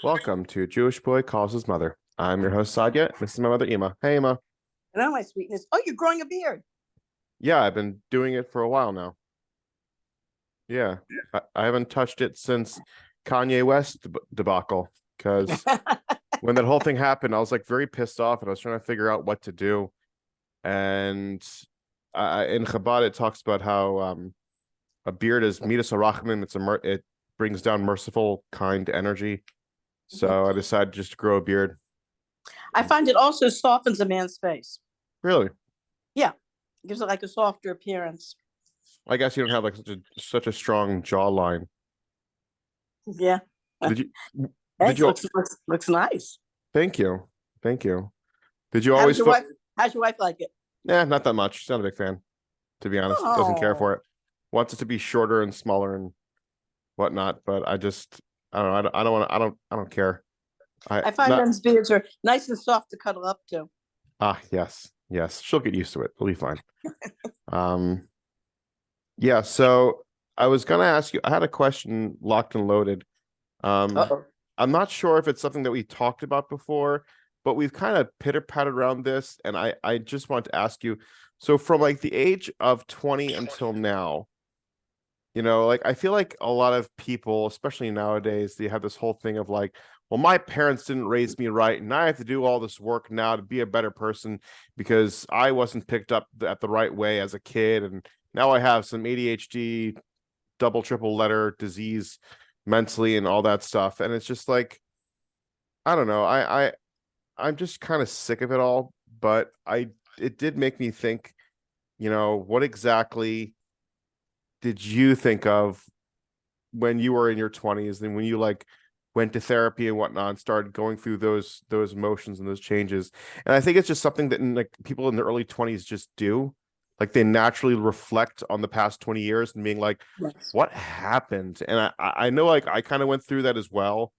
Welcome to Jewish Boy Calls His Mother. I'm your host, Sadia. This is my mother, Ema. Hey, Ema. Hello, my sweetness. Oh, you're growing a beard. Yeah, I've been doing it for a while now. Yeah, I haven't touched it since Kanye West debacle because when that whole thing happened, I was like very pissed off and I was trying to figure out what to do. And in Chabad, it talks about how a beard is midas harachman. It brings down merciful, kind energy. So I decided just to grow a beard. I find it also softens a man's face. Really? Yeah, gives it like a softer appearance. I guess you don't have like such a strong jawline. Yeah. Did you Hey, did you looks nice. thank you. Thank you. Did you How's always your feel wife? How's your wife like it? not that much. She's not a big fan, to be honest. Doesn't care Oh, for it. Wants it to be shorter and smaller and whatnot, but I don't know. I don't care. I I find not men's beards are nice and soft to cuddle up to. yes. Yes. She'll get used to it. It'll be fine. Um yeah, so I was gonna ask you, I had a question locked and loaded. Um, Uh-oh. I'm not sure if it's something that we talked about before, but we've kind of pitter-pattered around this, and I just want to ask you, so from like the age of 20 until now, like I feel like a lot of people, especially nowadays, they have this whole thing of like, well, my parents didn't raise me right, and I have to do all this work now to be a better person because I wasn't picked up at the right way as a kid, and now I have some ADHD, double, triple letter disease mentally and all that stuff. And it's just like, I don't know. I'm just kind of sick of it all. But it did make me think, what exactly did you think of when you were in your 20s and when you like went to therapy and whatnot and started going through those emotions and those changes? And I think it's just something that like people in the early 20s just do. Like they naturally reflect on the past 20 years and being like, Yes. what happened? And I know like I kind of went through that as well.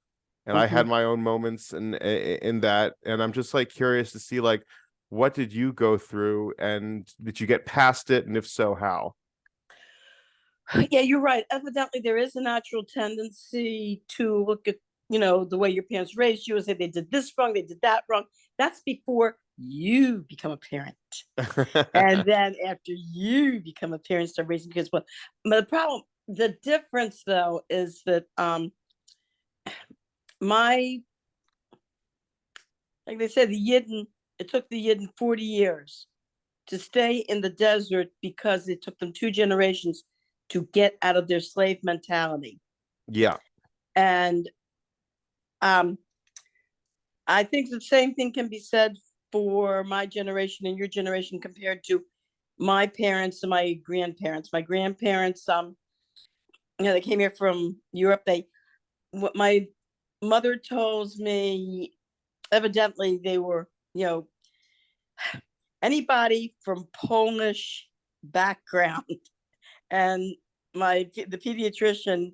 And I had Mhm. my own moments in that. And I'm just like curious to see like what did you go through and did you get past it? And if so, how? Yeah, you're right. Evidently, there is a natural tendency to look at, the way your parents raised you and say they did this wrong, they did that wrong. That's before you become a parent. And then after you become a parent, start raising kids. But the difference though, is that my, like they said, it took the Yidden 40 years to stay in the desert because it took them 2 generations to get out of their slave mentality. Yeah. And um, I think the same thing can be said for my generation and your generation compared to my parents and my grandparents. My grandparents, they came here from Europe. What my mother tells me, evidently they were, anybody from Polish background, and the pediatrician,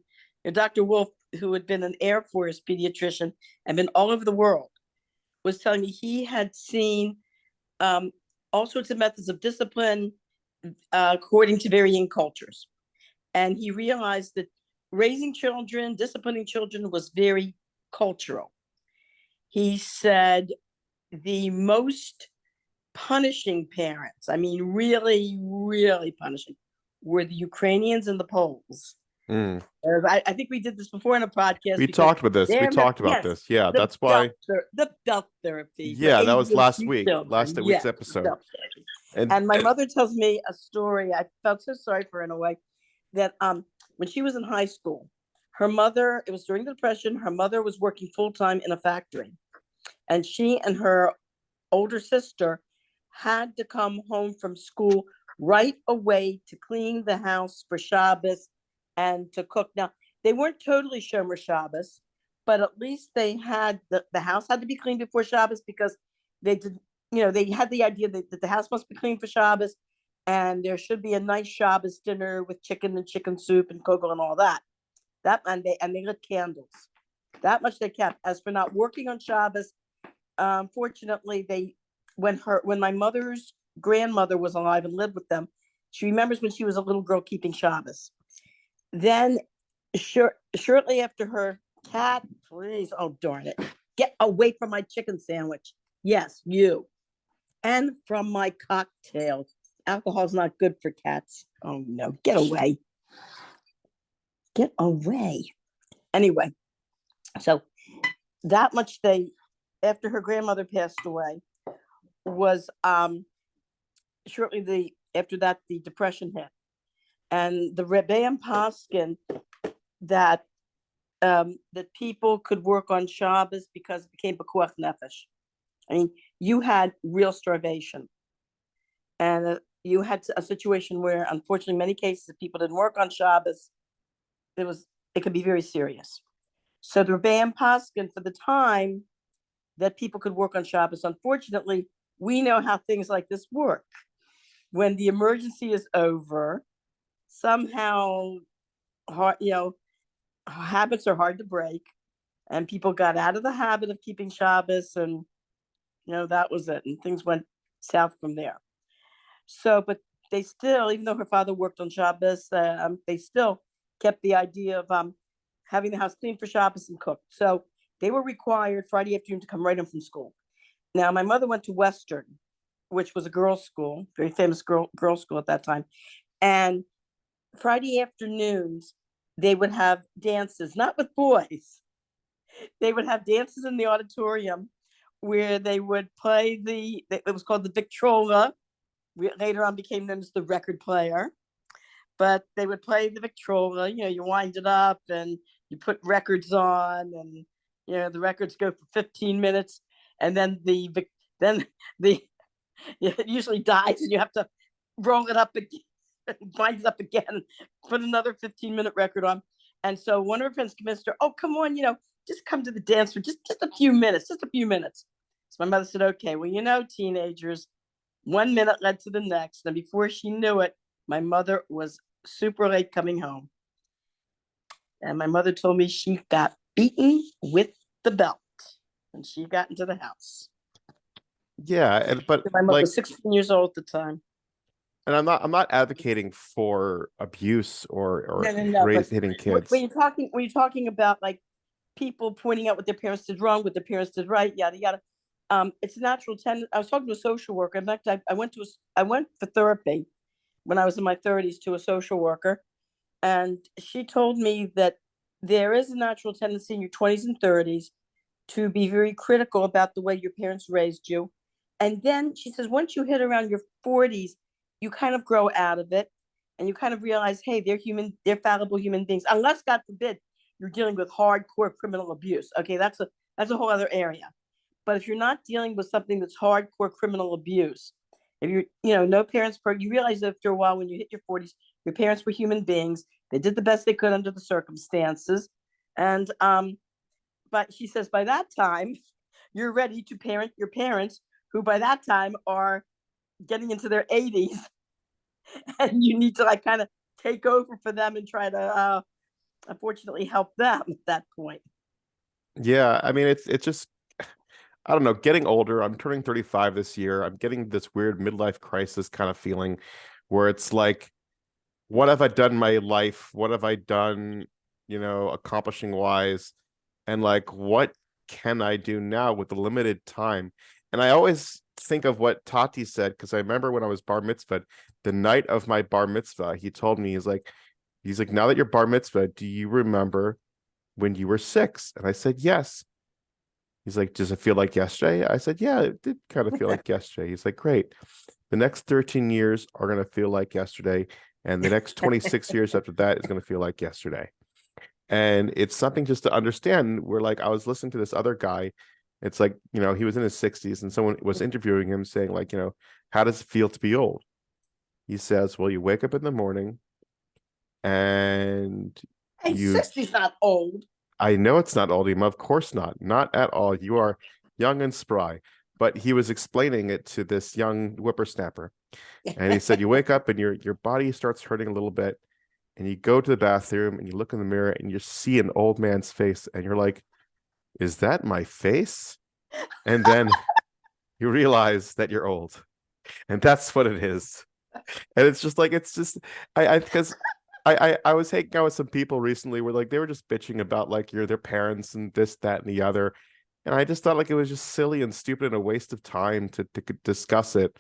Dr. Wolf, who had been an Air Force pediatrician and been all over the world, was telling me he had seen um, all sorts of methods of discipline according to varying cultures. And he realized that raising children, disciplining children was very cultural. He said the most punishing parents, I mean, really, really punishing, were the Ukrainians and the Poles. Mm. I think we did this before in a podcast We because talked about this. We they're talked about yes, this. Yeah, the that's why. belt therapy for Yeah, that was last ADHD week, children. last week's Yes, episode. belt therapy. And And my mother tells me a story. I felt so sorry for her in a way that when she was in high school, her mother, it was during the Depression, her mother was working full time in a factory. And she and her older sister had to come home from school right away to clean the house for Shabbos and to cook. Now, they weren't totally Shomer Shabbos, but at least they had the house had to be cleaned before Shabbos because they did, they had the idea that the house must be cleaned for Shabbos and there should be a nice Shabbos dinner with chicken and chicken soup and kugel and all that. And they lit candles. That much they kept. As for not working on Shabbos, fortunately, when my mother's grandmother was alive and lived with them, she remembers when she was a little girl keeping Shabbos. Then, shortly after her Cat, please. Oh, darn it. Get away from my chicken sandwich. Yes, you. And from my cocktail. Alcohol's not good for cats. Oh, no. Get away. Get away. Anyway, so that much after her grandmother passed away, was shortly after that, the depression hit. And the Rebbeim Paskin that that people could work on Shabbos because it became Pekuach Nefesh. I mean, you had real starvation. And you had a situation where, unfortunately, in many cases, if people didn't work on Shabbos, it could be very serious. So the Rebbeim Paskin, for the time that people could work on Shabbos, unfortunately, we know how things like this work. When the emergency is over, somehow, habits are hard to break, and people got out of the habit of keeping Shabbos, and that was it, and things went south from there. So, but they still, even though her father worked on Shabbos, they still kept the idea of having the house clean for Shabbos and cooked. So they were required Friday afternoon to come right in from school. Now, my mother went to Western, which was a girls' school, very famous girls' school at that time. And Friday afternoons, they would have dances, not with boys. They would have dances in the auditorium where they would play it was called the Victrola. Later on became known as the record player. But they would play the Victrola, you wind it up and you put records on, and the records go for 15 minutes, and then it usually dies, and you have to roll it up again, wind it up again, put another 15-minute record on. And so one of her friends convinced her, oh, come on, just come to the dance for just a few minutes. So my mother said, okay, well, teenagers, 1 minute led to the next. And before she knew it, my mother was super late coming home. And my mother told me she got beaten with the belt when she got into the house. Yeah, but my mother was 16 years old at the time. And I'm not advocating for abuse or No, hitting kids. When you're talking about like people pointing out what their parents did wrong, what their parents did right, yada yada. It's a natural tendency. I was talking to a social worker. In fact, I went for therapy when I was in my 30s to a social worker, and she told me that there is a natural tendency in your 20s and 30s to be very critical about the way your parents raised you. And then she says, once you hit around your 40s, you kind of grow out of it, and you kind of realize, hey, they're fallible human beings, unless, God forbid, you're dealing with hardcore criminal abuse. Okay, that's a whole other area. But if you're not dealing with something that's hardcore criminal abuse, if no parents, you realize after a while when you hit your 40s, your parents were human beings. They did the best they could under the circumstances. And, but she says, by that time, you're ready to parent your parents, who by that time are getting into their 80s. And you need to kind of take over for them and try to, unfortunately, help them at that point. Yeah, I mean, it's just, I don't know, getting older. I'm turning 35 this year. I'm getting this weird midlife crisis kind of feeling where it's like, what have I done in my life? What have I done, accomplishing wise? And like, what can I do now with the limited time? And I always think of what Tati said, because I remember when I was bar mitzvah, the night of my bar mitzvah, he told me, he's like, now that you're bar mitzvah, do you remember when you were 6? And I said, yes. He's like, does it feel like yesterday? I said, yeah, it did kind of feel like yesterday. He's like, great. The next 13 years are going to feel like yesterday. And the next 26 years after that is going to feel like yesterday. And it's something just to understand. Where like, I was listening to this other guy. It's like, he was in his 60s, and someone was interviewing him saying like, how does it feel to be old? He says, well, you wake up in the morning and hey, 60's not old. I know it's not old, Emma. Of course not at all. You are young and spry. But he was explaining it to this young whippersnapper, and he said, you wake up and your body starts hurting a little bit, and you go to the bathroom and you look in the mirror and you see an old man's face, and you're like, is that my face? And then you realize that you're old, and that's what it is. And it's just like, I because I was hanging out with some people recently where like they were just bitching about like their parents and this, that, and the other. And I just thought like it was just silly and stupid and a waste of time to discuss it.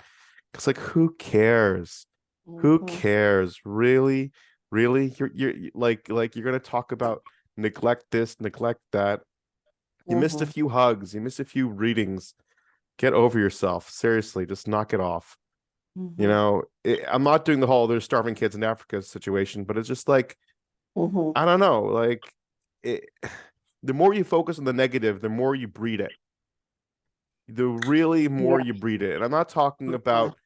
Because like who cares? Who Mhm, cares? Really? Really? Like you're gonna talk about neglect this, neglect that. You missed a mhm, few hugs, you missed a few readings. Get over yourself. Seriously, just knock it off. mhm, I'm not doing the whole there's starving kids in Africa situation, but it's just like mhm. I don't know, like it, the more you focus on the negative, the more you breed it. The really more Yeah. you breed it. And I'm not talking Mhm, about,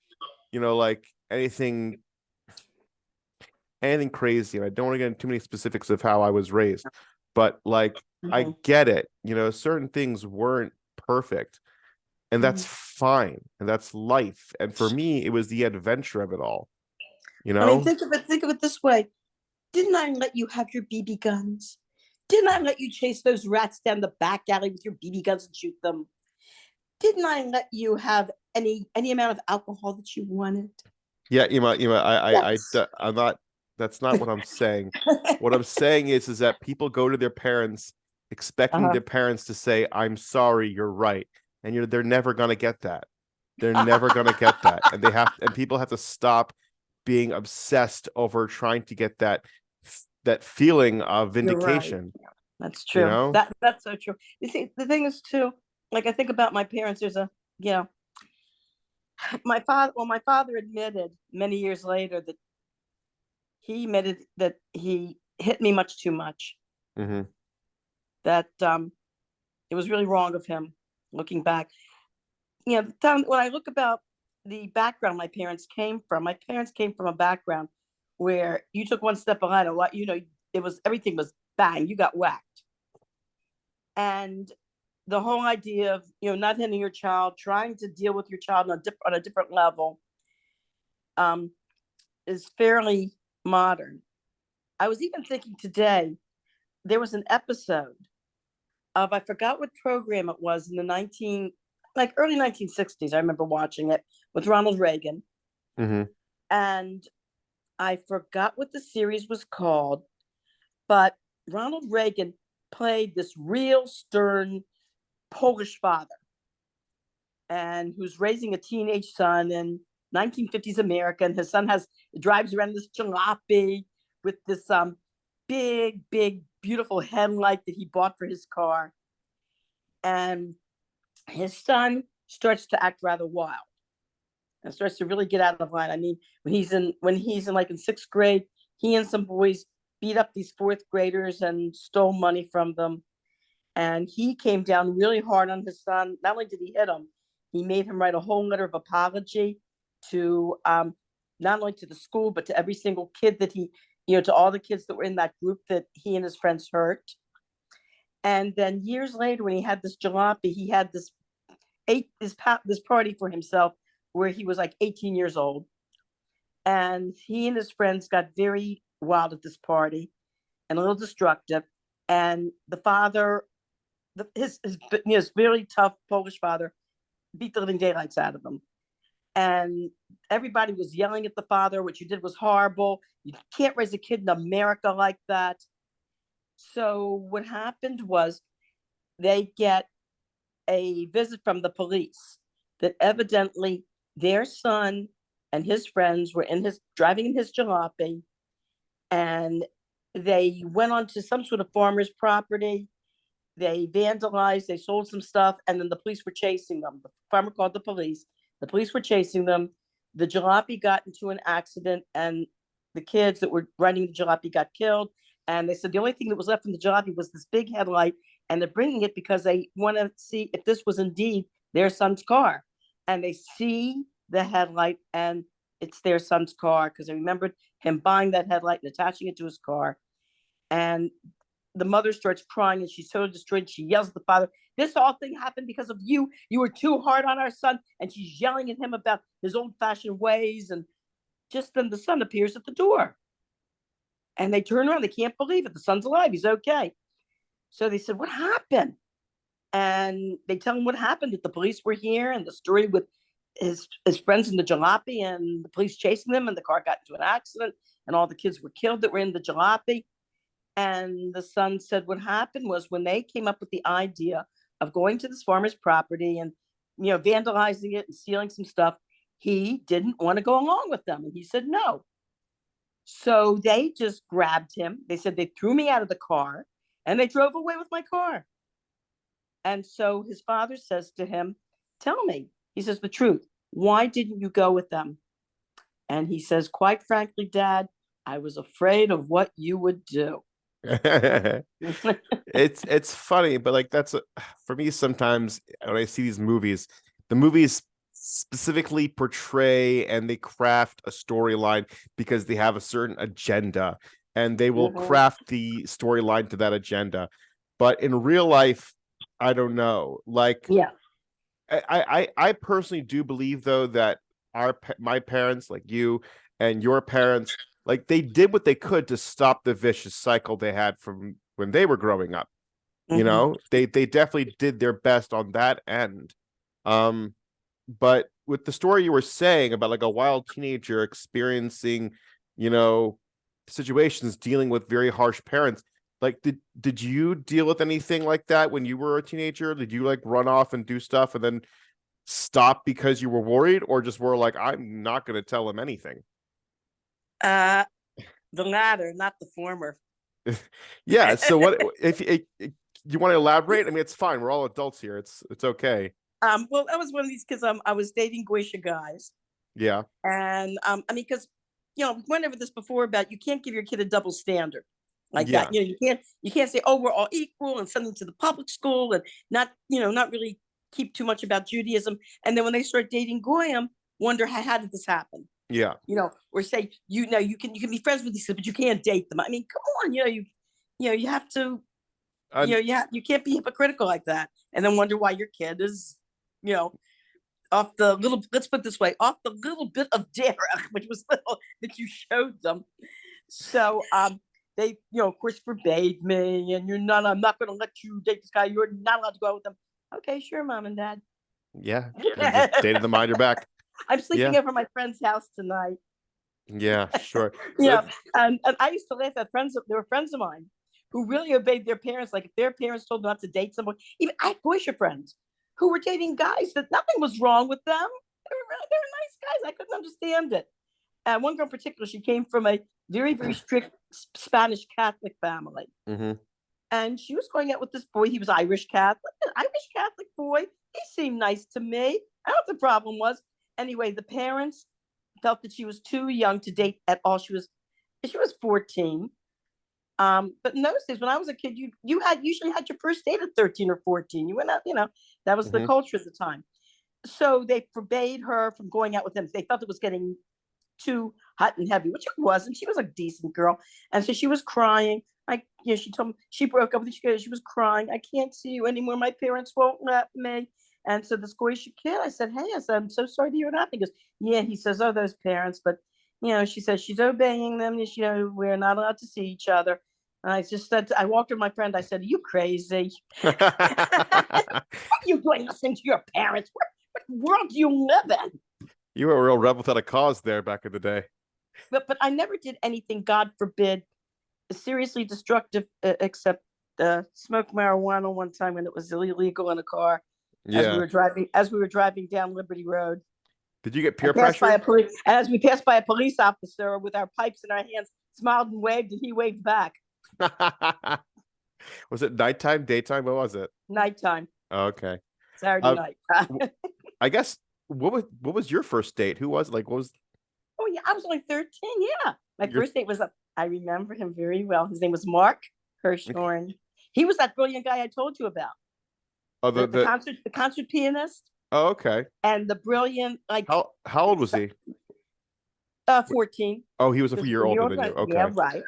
like anything crazy. And I don't want to get into too many specifics of how I was raised, but like I mhm, get it. Certain things weren't perfect, and that's mhm. fine, and that's life. And for me, it was the adventure of it all, you I mean, know? think of it this way. Didn't I let you have your BB guns? Didn't I let you chase those rats down the back alley with your BB guns and shoot them? Didn't I let you have any amount of alcohol that you wanted? Yeah, Ema, Yes. I'm not. That's not what I'm saying. What I'm saying is that people go to their parents expecting Uh-huh. their parents to say, "I'm sorry, you're right," and they're never gonna get that. They're never gonna get that, and people have to stop being obsessed over trying to get that feeling of You're right. vindication. That's You true. know? That's so true. You see, the thing is too, like I think about my parents, you know, my father admitted many years later that he admitted that he hit me much too much. Hmm. That it was really wrong of him looking back. The time when I look about the background my parents came from a background where you took one step behind a lot, it was everything was bang, you got whacked. And the whole idea of not hitting your child, trying to deal with your child on a different level, um, is fairly modern. I was even thinking today there was an episode of I forgot what program it was in the early 1960s. I remember watching it with Ronald Reagan, Hmm. and I forgot what the series was called, but Ronald Reagan played this real stern Polish father and who's raising a teenage son in 1950s America. And his son drives around this jalopy with this big, beautiful headlight that he bought for his car. And his son starts to act rather wild and starts to really get out of line. I mean, when he's in like in sixth grade, he and some boys beat up these fourth graders and stole money from them. And he came down really hard on his son. Not only did he hit him, he made him write a whole letter of apology to not only to the school but to every single kid that to all the kids that were in that group that he and his friends hurt. And then years later, when he had this jalopy, he had this party for himself where he was like 18 years old, and he and his friends got very wild at this party and a little destructive. And the father, his very tough Polish father, beat the living daylights out of him. And everybody was yelling at the father, what you did was horrible. You can't raise a kid in America like that. So what happened was they get a visit from the police that evidently their son and his friends were driving in his jalopy, and they went onto some sort of farmer's property. They vandalized, they sold some stuff, and then the police were chasing them. The farmer called the police. The police were chasing them. The jalopy got into an accident, and the kids that were riding the jalopy got killed. And they said the only thing that was left from the jalopy was this big headlight, and they're bringing it because they want to see if this was indeed their son's car. And they see the headlight, and it's their son's car because they remembered him buying that headlight and attaching it to his car. And the mother starts crying and she's so destroyed. She yells at the father, "This whole thing happened because of you. You were too hard on our son." And she's yelling at him about his old fashioned ways. And just then the son appears at the door. And they turn around. They can't believe it. The son's alive. He's okay. So they said, "What happened?" And they tell him what happened, that the police were here and the story with his friends in the jalopy and the police chasing them and the car got into an accident and all the kids were killed that were in the jalopy. And the son said what happened was when they came up with the idea of going to this farmer's property and, vandalizing it and stealing some stuff, he didn't want to go along with them. And he said no. So they just grabbed him. They said they threw me out of the car and they drove away with my car. And so his father says to him, tell me, he says, the truth. Why didn't you go with them? And he says, quite frankly, Dad, I was afraid of what you would do. It's funny, but like for me, sometimes when I see these movies, the movies specifically portray and they craft a storyline because they have a certain agenda and they will craft the storyline to that agenda. But in real life, I don't know. Like, yeah, I personally do believe though that my parents, like you and your parents, like they did what they could to stop the vicious cycle they had from when they were growing up. They definitely did their best on that end. But with the story you were saying about like a wild teenager experiencing, situations dealing with very harsh parents, like did you deal with anything like that when you were a teenager? Did you like run off and do stuff and then stop because you were worried, or just were like, I'm not going to tell him anything? The latter, not the former. Yeah. So what if you want to elaborate? I mean, it's fine. We're all adults here. It's okay. Well, I was one of these kids. I was dating Goisha guys. Yeah. And I mean, because we went over this before about you can't give your kid a double standard like Yeah. that. You can't say, oh, we're all equal and send them to the public school and not really keep too much about Judaism. And then when they start dating Goyim, wonder how did this happen? Yeah. Or say, you can be friends with these kids, but you can't date them. I mean, come on, you have to, you can't be hypocritical like that. And then wonder why your kid is, off the little, let's put it this way, off the little bit of derech, which was little that you showed them. So they, of course, forbade me, and I'm not going to let you date this guy. You're not allowed to go out with them. Okay, sure, Mom and Dad. Yeah. You just dated them behind your back. I'm sleeping over my friend's house tonight. Yeah, sure. And I used to laugh at friends. There were friends of mine who really obeyed their parents. Like if their parents told them not to date someone, even I had boyfriend friends who were dating guys that nothing was wrong with them. They were nice guys. I couldn't understand it. And one girl in particular, she came from a very, very strict Spanish Catholic family. Mm-hmm. And she was going out with this boy. He was Irish Catholic, an Irish Catholic boy. He seemed nice to me. I don't know what the problem was. Anyway, the parents felt that she was too young to date at all. She was 14. But in those days, when I was a kid, you usually had your first date at 13 or 14. You went out, that was the culture at the time. So they forbade her from going out with them. They felt it was getting too hot and heavy, which it wasn't. She was a decent girl. And so she was crying. She told me she broke up with me. She was crying. I can't see you anymore. My parents won't let me. And so this Goyish kid, I said, I'm so sorry to hear what happened. He goes, yeah, he says, oh, those parents. But, she says she's obeying them. We're not allowed to see each other. And I just said, I walked with my friend. I said, are you crazy? What are you doing listening to your parents? What world do you live in? You were a real rebel without a cause there back in the day. But I never did anything, God forbid, seriously destructive, except smoke marijuana one time when it was illegal in a car. Yeah. As we were driving down Liberty Road. Did you get peer pressure? As we passed by a police officer with our pipes in our hands, smiled and waved, and he waved back. Was it nighttime, daytime? What was it? Nighttime. Oh, okay. Saturday night. I guess what was your first date? Who was like? What was? Oh yeah, I was only 13. Yeah, my first date was. I remember him very well. His name was Mark Hirschhorn. He was that brilliant guy I told you about. Oh, the concert pianist. Oh, okay. And the brilliant, like. How old was he? 14. Oh, he was a year older than you. Okay. Yeah, right.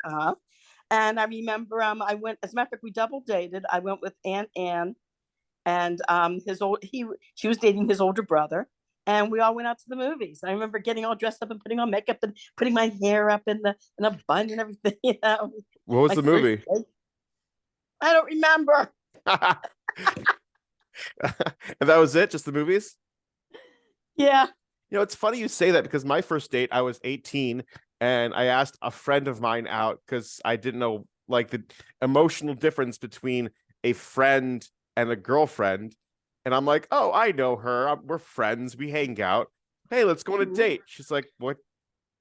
And I remember, I went. As a matter of fact, we double dated. I went with Aunt Ann, and she was dating his older brother, and we all went out to the movies. I remember getting all dressed up and putting on makeup and putting my hair up in a bun and everything. What was the movie? I don't remember. And that was it? Just the movies? Yeah. It's funny you say that because my first date, I was 18 and I asked a friend of mine out because I didn't know like the emotional difference between a friend and a girlfriend. And I'm like, oh, I know her. We're friends. We hang out. Hey, let's go on a Mhm. date. She's like, what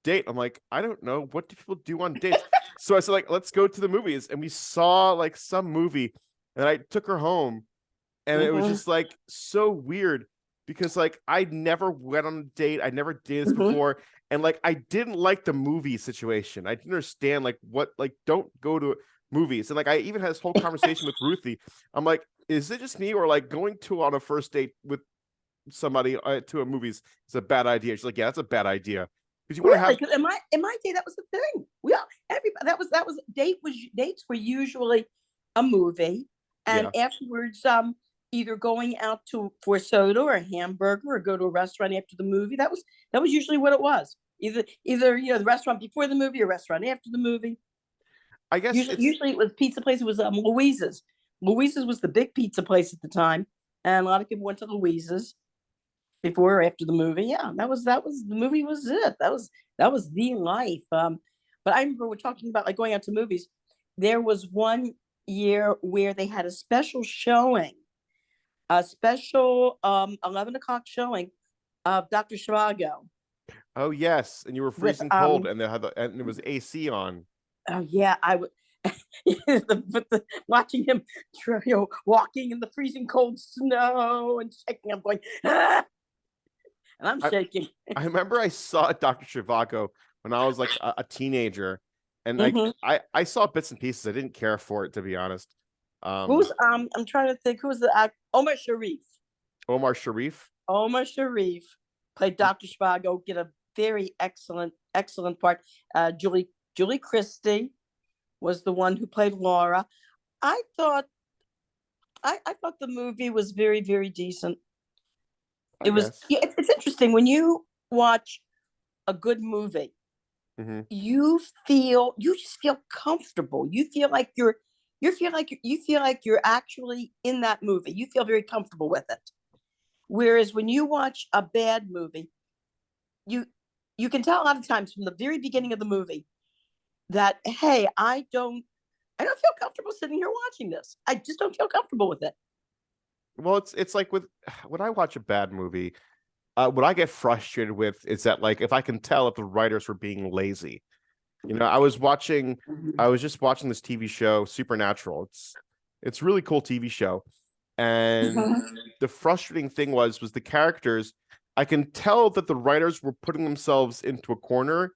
date? I'm like, I don't know. What do people do on dates? So I said, like, let's go to the movies. And we saw like some movie, and I took her home, and it was Mhm. just like so weird because like I never went on a date. I never did this Mhm. before. And like I didn't like the movie situation. I didn't understand like what like don't go to movies. And like I even had this whole conversation with Ruthie. I'm like, is it just me or like going to on a first date with somebody to a movies is a bad idea? She's like, yeah, that's a bad idea. Because you want to Really? have 'Cause in my day, that was the thing. We all everybody that was dates were usually a movie, and yeah. afterwards, either going out to for soda or a hamburger or go to a restaurant after the movie. That was usually what it was. Either the restaurant before the movie or restaurant after the movie. I guess Usually, it's usually it was pizza place. It was Louise's. Louise's was the big pizza place at the time, and a lot of people went to Louise's before or after the movie. Yeah, that was the movie was it. That was the life. But I remember we're talking about like going out to movies. There was one year where they had a special showing, a special 11 o'clock showing of Dr. Zhivago oh yes, and you were with freezing cold, and they had and it was AC on. oh yeah, I would watching him walking in the freezing cold snow and shaking. I'm going, ah, and I'm I shaking. I remember I saw Dr. Zhivago when I was like a teenager, and like Hmm. I saw bits and pieces. I didn't care for it to be honest. Who's I'm trying to think who was the act Omar Sharif. Omar Sharif. Omar Sharif played Dr. Spago, get a very excellent part. Julie Christie was the one who played Laura. I thought I thought the movie was very, very decent. I It was guess. yeah, it's interesting when you watch a good movie, Hmm. you just feel comfortable. You feel like you're actually in that movie. You feel very comfortable with it. Whereas when you watch a bad movie, you you can tell a lot of times from the very beginning of the movie that hey, I don't feel comfortable sitting here watching this. I just don't feel comfortable with it. Well, it's like with when I watch a bad movie, what I get frustrated with is that like if I can tell if the writers were being lazy. You know, Mhm. I was just watching this TV show, Supernatural. It's a really cool TV show. And Mhm. the frustrating thing was the characters, I can tell that the writers were putting themselves into a corner,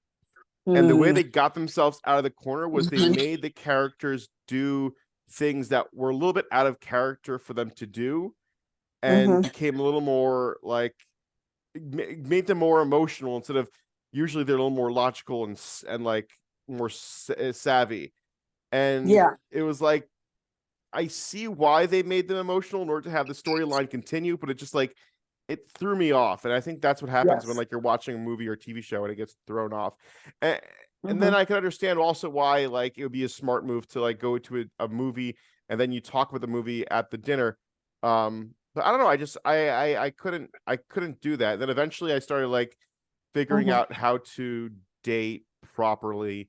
and the way Mm. they got themselves out of the corner was they Mhm. made the characters do things that were a little bit out of character for them to do and Mhm. became a little more like made them more emotional instead of usually they're a little more logical and like more savvy. And Yeah. it was like I see why they made them emotional in order to have the storyline continue, but it just like it threw me off. And I think that's what happens when Yes. like you're watching a movie or TV show and it gets thrown off. And, and then Mhm. I can understand also why like it would be a smart move to like go to a movie and then you talk about the movie at the dinner. But I don't know. I couldn't do that. Then eventually I started like figuring Mhm. out how to date properly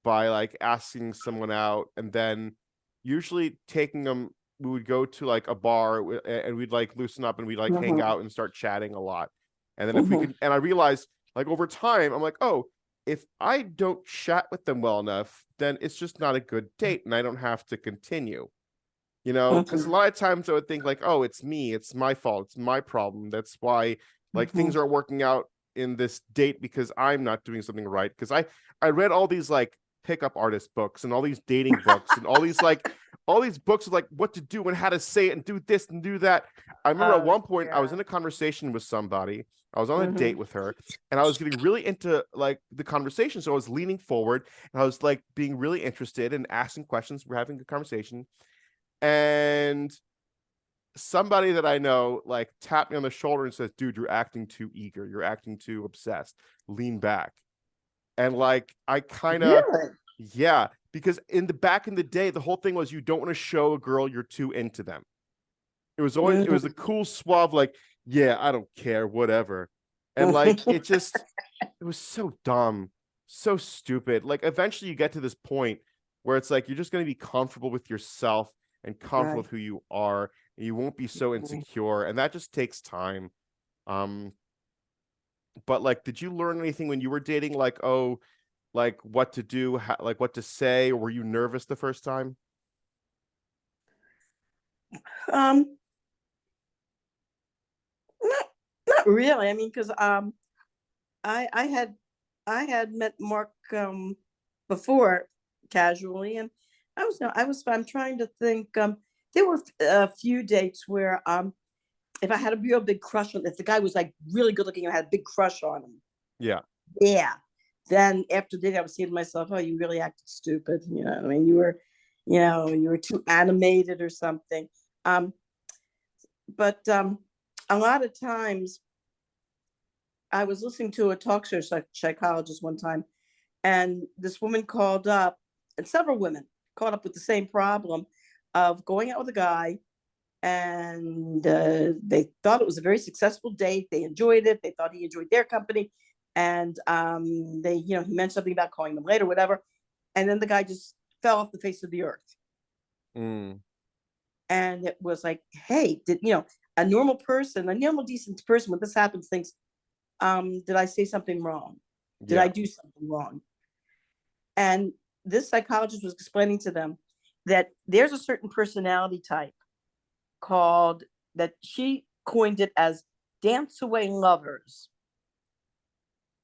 by like asking someone out and then usually taking them. We would go to like a bar and we'd like loosen up and we'd like hang Mhm. out and start chatting a lot. And then if we Mhm. could, and I realized like over time, I'm like, oh, if I don't chat with them well enough, then it's just not a good date and I don't have to continue. You know, because a Mhm. lot of times I would think like, oh, it's me, it's my fault, it's my problem. That's why like Mhm. things aren't working out in this date because I'm not doing something right. Because I read all these like pickup artist books and all these dating books and all these books of like what to do and how to say it and do this and do that. I remember at Oh one point I was yeah. in a conversation with somebody. I was on a date Mhm. with her and I was getting really into like the conversation. So I was leaning forward and I was like being really interested and asking questions. We're having a conversation and somebody that I know like tapped me on the shoulder and says, "Dude, you're acting too eager. You're acting too obsessed. Lean back." And like I kind of Really? yeah, because in the day, the whole thing was you don't want to show a girl you're too into them. It was the Mhm. cool suave like, "Yeah, I don't care, whatever." And like it just it was so dumb. so stupid. Like eventually you get to this point where it's like you're just going to be comfortable with yourself and comfortable Right. with who you are, and you won't be so Mhm. insecure, and that just takes time. Um, but like, did you learn anything when you were dating? Like, oh, like what to do, like what to say, or were you nervous the first time? Um, not not really. I mean, because I I had I had met Mark before casually, and I was I'm trying to think. There were a few dates where if I had a real big crush on, if the guy was like really good looking, I had a big crush on him. Yeah, Yeah. Then after dinner, I was saying to myself, "Oh, you really acted stupid." You know, I mean, you were too animated or something. Um, but a lot of times, I was listening to a talk show psychologist one time, and this woman called up, and several women called up with the same problem of going out with a guy, and they thought it was a very successful date. They enjoyed it. They thought he enjoyed their company, and he mentioned something about calling them later, whatever, and then the guy just fell off the face of the earth. mm, And it was like, hey, did a normal person, a normal decent person, when this happens, thinks, did I say something wrong? Did I yeah, do something wrong? And this psychologist was explaining to them that there's a certain personality type called, that she coined it as, dance away lovers.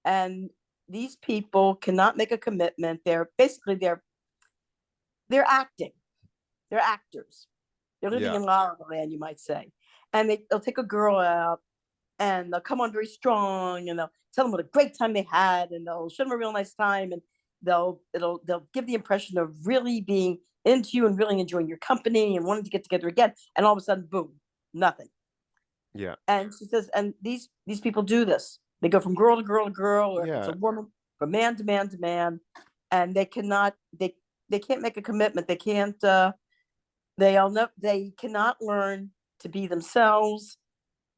And these people cannot make a commitment. They're acting. They're actors. They're living yeah, in la la land, you might say. And they'll take a girl out, and they'll come on very strong, and they'll tell them what a great time they had, and they'll show them a real nice time, and they'll give the impression of really being into you and really enjoying your company and wanting to get together again, and all of a sudden, boom, nothing. yeah, And she says, and these people do this. They go from girl to girl to girl, or if it's yeah. a woman, from man to man to man, and they can't make a commitment. They can't. They cannot learn to be themselves,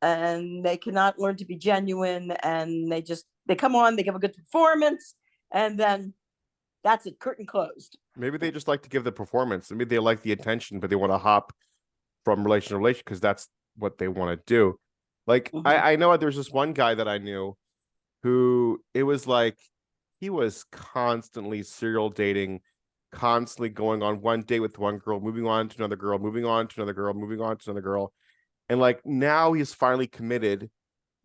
and they cannot learn to be genuine. And they come on, they give a good performance, and then that's it. Curtain closed. Maybe they just like to give the performance. Maybe they like the attention, but they want to hop from relation to relation because that's what they want to do. Like Mhm. I know there's this one guy that I knew who it was like he was constantly serial dating, constantly going on one date with one girl, moving on to another girl, moving on to another girl, moving on to another girl. And like now he's finally committed,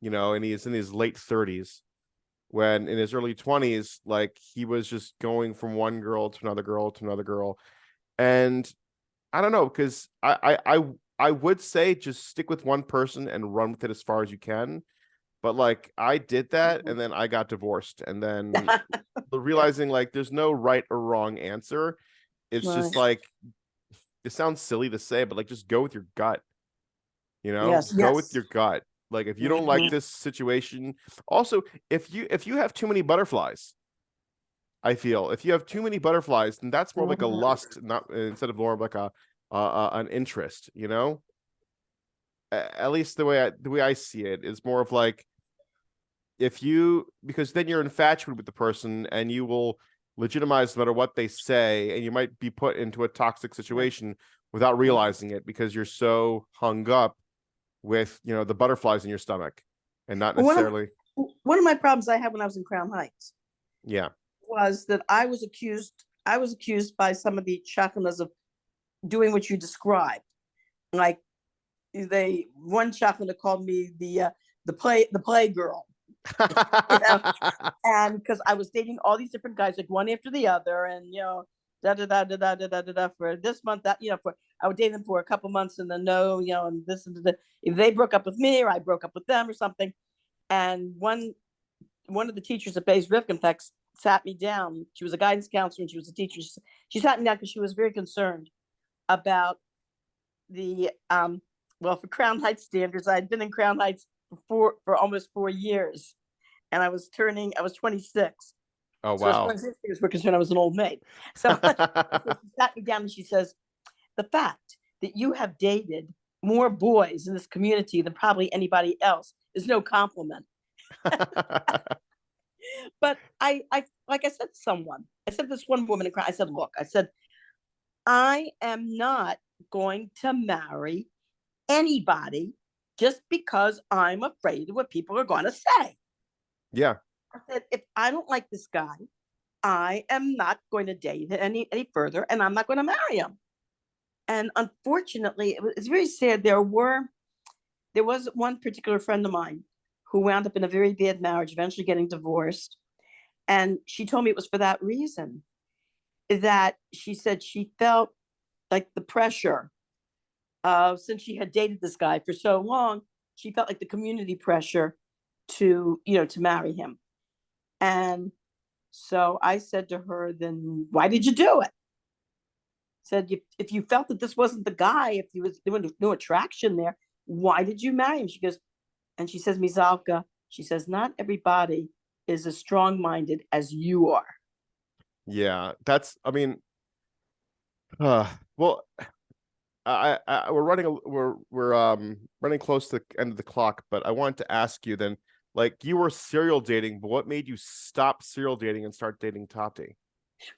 and he's in his late 30s, when in his early 20s, like he was just going from one girl to another girl to another girl. And I don't know, because I would say just stick with one person and run with it as far as you can. But like I did that Mhm. and then I got divorced. And then realizing like there's no right or wrong answer. It's just Right. like it sounds silly to say, but like just go with your gut, Yes. go with Yes. your gut. Like if you don't like Mhm. this situation, also if you have too many butterflies, I feel if you have too many butterflies, then that's more like a Mhm. lust, not instead of more of like a an interest. At least the way I see it is more of like if you because then you're infatuated with the person and you will legitimize no matter what they say, and you might be put into a toxic situation without Mhm. realizing it because you're so hung up with the butterflies in your stomach and not Well, necessarily. one of my problems I had when I was in Crown Heights Yeah. was that I was accused by some of the chaplains of doing what you described. Like, they one chaplain called me the play girl, you know, and because I was dating all these different guys, like one after the other, and da da da da da da da da da for this month, that for I would date them for a couple months, and then no, and this and the, if they broke up with me or I broke up with them or something. And one of the teachers at Bayes Rifkinfex sat me down. She was a guidance counselor and she was a teacher. She sat me down because she was very concerned about the well, for Crown Heights standards, I'd been in Crown Heights for almost 4 years, and I was 26. Oh So as far wow. as his figures were concerned, I was an old maid. So, so she sat me down and she says, the fact that you have dated more boys in this community than probably anybody else is no compliment. But like I said to someone, I said to this one woman in crowd, I said, look, I said, I am not going to marry anybody just because I'm afraid of what people are going to say. Yeah. I said, if I don't like this guy, I am not going to date any further, and I'm not going to marry him. And unfortunately, it's very sad. There was one particular friend of mine who wound up in a very bad marriage, eventually getting divorced. And she told me it was for that reason, that she said she felt like the pressure of, since she had dated this guy for so long, she felt like the community pressure to marry him. And so I said to her, then why did you do it? Said, if you felt that this wasn't the guy, if there was no attraction there, why did you marry him? She says, Mizalka, she says, not everybody is as strong-minded as you are. Yeah, I mean, well, we're running close to the end of the clock, but I wanted to ask you then, like, you were serial dating, but what made you stop serial dating and start dating Tati?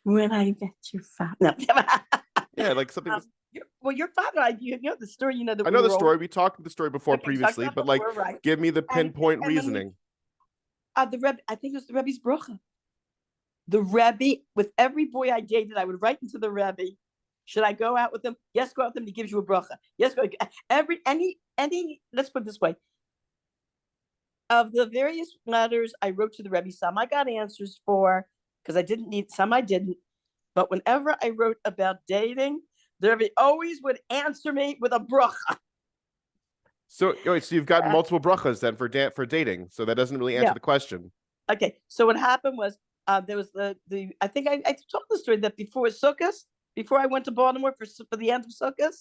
When I met your father. No. Yeah, like something. Your father, you know the story, that I know the story. We talked the story before Okay, previously, but like, right. give me the pinpoint And then reasoning. The Rebbe, I think it was the Rebbe's bracha. The Rebbe, with every boy I dated, I would write into the Rebbe, should I go out with him? Yes, go out with him. He gives you a bracha. Yes, go. Any. Let's put it this way. Of the various letters I wrote to the Rebbe, some I got answers for because I didn't need. Some I didn't. But whenever I wrote about dating, the Rebbe always would answer me with a bracha. So you've got multiple brachas then for dating. So that doesn't really answer the question. Okay. So what happened was there was the I think I told the story that before Sukkot, before I went to Baltimore for the end of Sukkot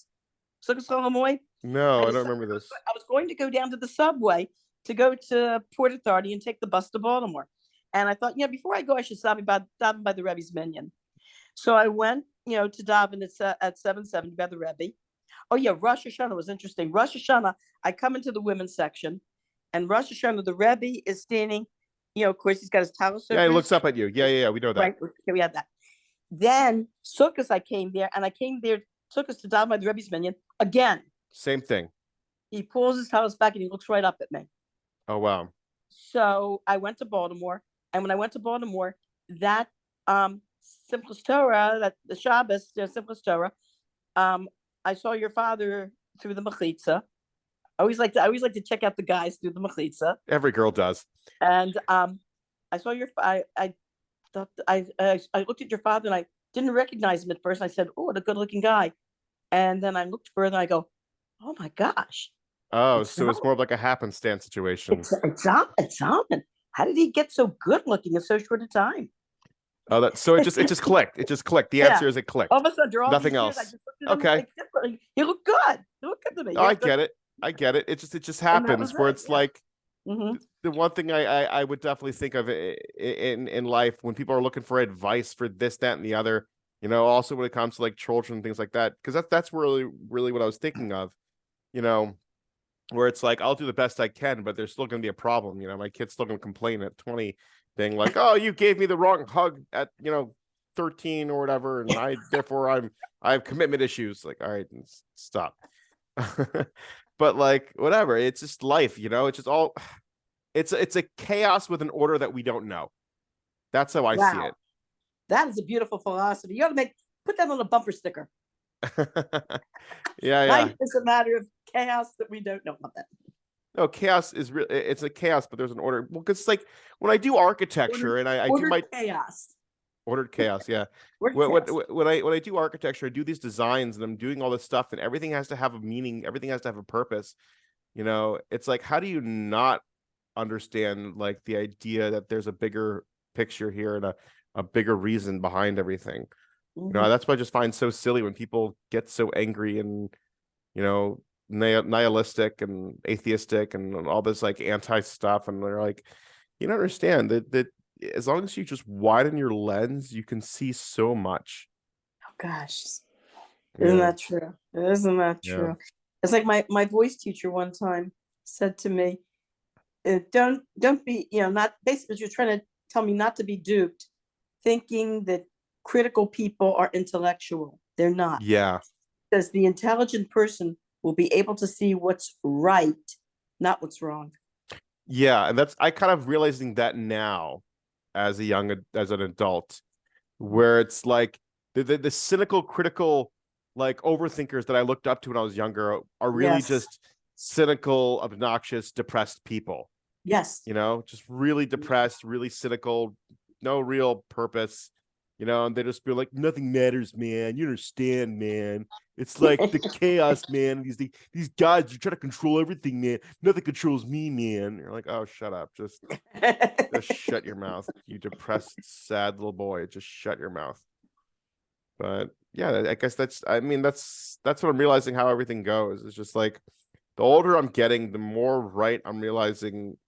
Cholamoy. No, I don't remember this. I was going to go down to the subway to go to Port Authority and take the bus to Baltimore. And I thought, before I go, I should stop daven by the Rebbe's minyan. So I went, to daven at 770 by the Rebbe. Oh yeah, Rosh Hashanah was interesting. Rosh Hashanah, I come into the women's section, and Rosh Hashanah, the Rebbe is standing. Of course, he's got his towel. Yeah, he looks up at you. Yeah, we know that. Right, okay, we had that. Then Sukkot, I came there Sukkot to daven by the Rebbe's minyan again. Same thing. He pulls his towels back and he looks right up at me. Oh wow. So I went to Baltimore, and when I went to Baltimore, that Simchas Torah, that the Shabbos, Simchas Torah, I saw your father through the mechitza. I always like to check out the guys through the mechitza. Every girl does. And I saw I looked at your father and I didn't recognize him at first. I said, "Oh, what a good-looking guy." And then I looked further and I go, "Oh my gosh." Oh, so it's more of like a happenstance situation. It's Zalman. How did he get so good looking in so short a time? Oh, it just clicked. It just clicked. The answer is it clicked. All of a sudden, nothing else. Okay. He looked good. He looked good to me. Oh, I get it. It just happens where it's like the one thing I would definitely think of in life when people are looking for advice for this, that, and the other. Also when it comes to like children and things like that, because that's really what I was thinking of. Where it's like I'll do the best I can, but there's still going to be a problem. My kid's still going to complain at 20, being like, "Oh, you gave me the wrong hug at 13 or whatever, and I have commitment issues." Like, all right, stop. But like, whatever. It's just life, It's just all. It's a chaos with an order that we don't know. That's how I see it. That is a beautiful philosophy. You ought to put that on a bumper sticker. Yeah. Life is a matter of chaos that we don't know about that. No, chaos is real. It's a chaos, but there's an order. Well, because like when I do architecture and I do my chaos. Ordered chaos, yeah. When I do architecture, I do these designs and I'm doing all this stuff, and everything has to have a meaning. Everything has to have a purpose. It's like, how do you not understand like the idea that there's a bigger picture here and a bigger reason behind everything? That's what I just find so silly when people get so angry and nihilistic and atheistic and all this like anti stuff, and they're like, you don't understand that as long as you just widen your lens, you can see so much. Oh gosh, isn't that true? Isn't that true? Yeah. It's like my voice teacher one time said to me, "Don't be, not basically you're trying to tell me not to be duped, thinking that critical people are intellectual. They're not. Yeah. Because the intelligent person will be able to see what's right, not what's wrong. Yeah, and I kind of realizing that now as an adult, where it's like the cynical, critical, like overthinkers that I looked up to when I was younger are really Yes. just cynical, obnoxious, depressed people. Yes. Just really depressed, really cynical, no real purpose, and they just be like, nothing matters, man. You understand, man. It's like the chaos, man. These guys are trying to control everything, man. Nothing controls me, man. You're like, oh, shut up. Just shut your mouth, you depressed, sad little boy. Just shut your mouth. But yeah, I guess that's what I'm realizing how everything goes. It's just like the older I'm getting, the more right I'm realizing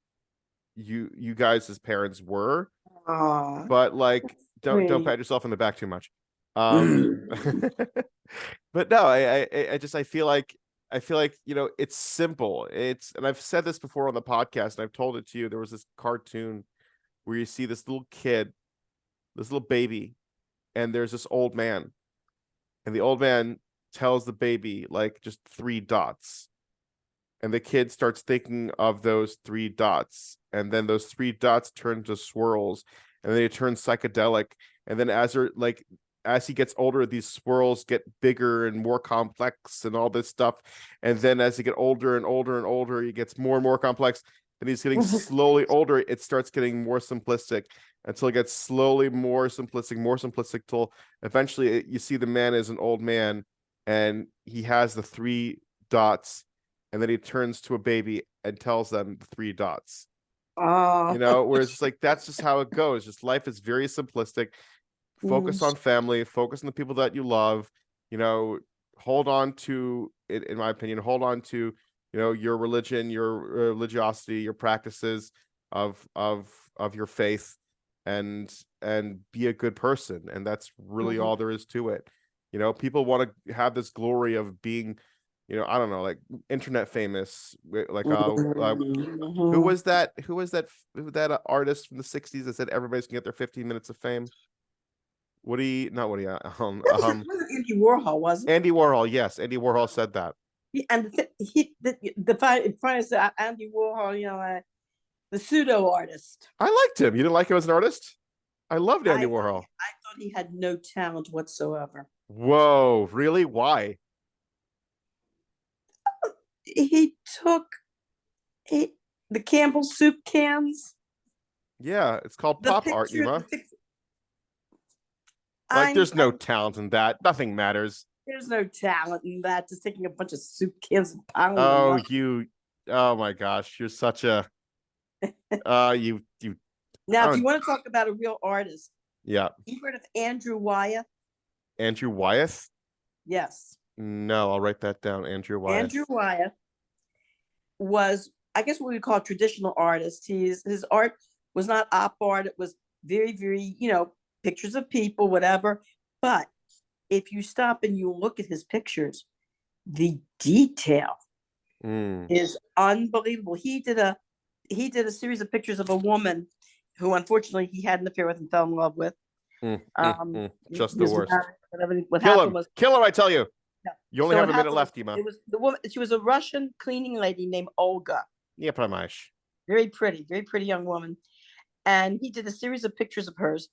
you guys as parents were. Aww. But like don't pat yourself on the back too much. But no, I feel like it's simple. And I've said this before on the podcast, and I've told it to you. There was this cartoon where you see this little kid, this little baby, and there's this old man, and the old man tells the baby like just 3 dots, and the kid starts thinking of those 3 dots, and then those 3 dots turn to swirls, and then they turn psychedelic, and then as he gets older, these swirls get bigger and more complex and all this stuff, and then as he get older and older and older, he gets more and more complex, and he's getting slowly older, it starts getting more simplistic until it gets slowly more simplistic till eventually you see the man is an old man, and he has the 3 dots, and then he turns to a baby and tells them the 3 dots. Whereas it's like, that's just how it goes. Just life is very simplistic. Focus on family, focus on the people that you love, hold on to it, in my opinion, hold on to, your religion, your religiosity, your practices of your faith, and be a good person. And that's really all there is to it. People want to have this glory of being, I don't know, like internet famous, like who was that artist from the 60s that said everybody's gonna get their 15 minutes of fame? Andy Warhol, wasn't it? Andy Warhol, yes. Andy Warhol said that. And the finest Andy Warhol, the pseudo artist. I liked him. You didn't like him as an artist? I loved Andy Warhol. I thought he had no talent whatsoever. Whoa, really? Why? He took the Campbell soup cans. Yeah, it's called pop art, Ema. Like, there's no talent in that. Nothing matters. There's no talent in that. Just taking a bunch of soup cans and pounding oh my gosh, you're such a you Now, if you want to talk about a real artist, yeah. You heard of Andrew Wyeth? Andrew Wyeth? Yes. No, I'll write that down. Andrew Wyeth. Andrew Wyeth was, I guess, what we call traditional artist. His art was not op art. It was very, very, pictures of people, whatever. But if you stop and you look at his pictures, the detail is unbelievable. He did a series of pictures of a woman who, unfortunately, he had an affair with and fell in love with. Just the worst. Kill him, I tell you. No. You only have a minute left, Ema. It was the woman. She was a Russian cleaning lady named Olga. Yeah, Pramash. Very pretty young woman. And he did a series of pictures of hers.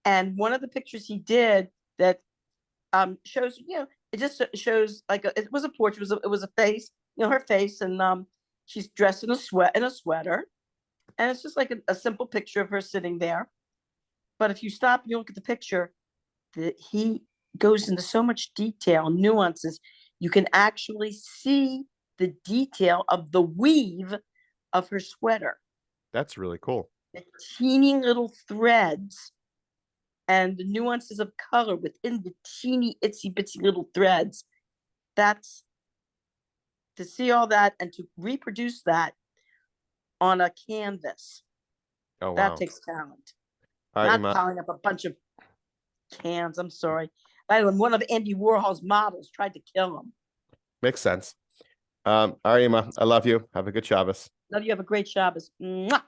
And one of the pictures he did that shows, it just shows it was a portrait. It was a face, her face, and she's dressed in a sweater, and it's just like a simple picture of her sitting there. But if you stop and you look at the picture, he goes into so much detail, nuances. You can actually see the detail of the weave of her sweater. That's really cool. The teeny little threads and the nuances of color within the teeny itsy bitsy little threads. That's to see all that and to reproduce that on a canvas. Oh, wow. That takes talent. Not piling up a bunch of cans. I'm sorry. One of Andy Warhol's models tried to kill him. Makes sense. All right, Ema, I love you. Have a good Shabbos. Love you. Have a great Shabbos. Mwah!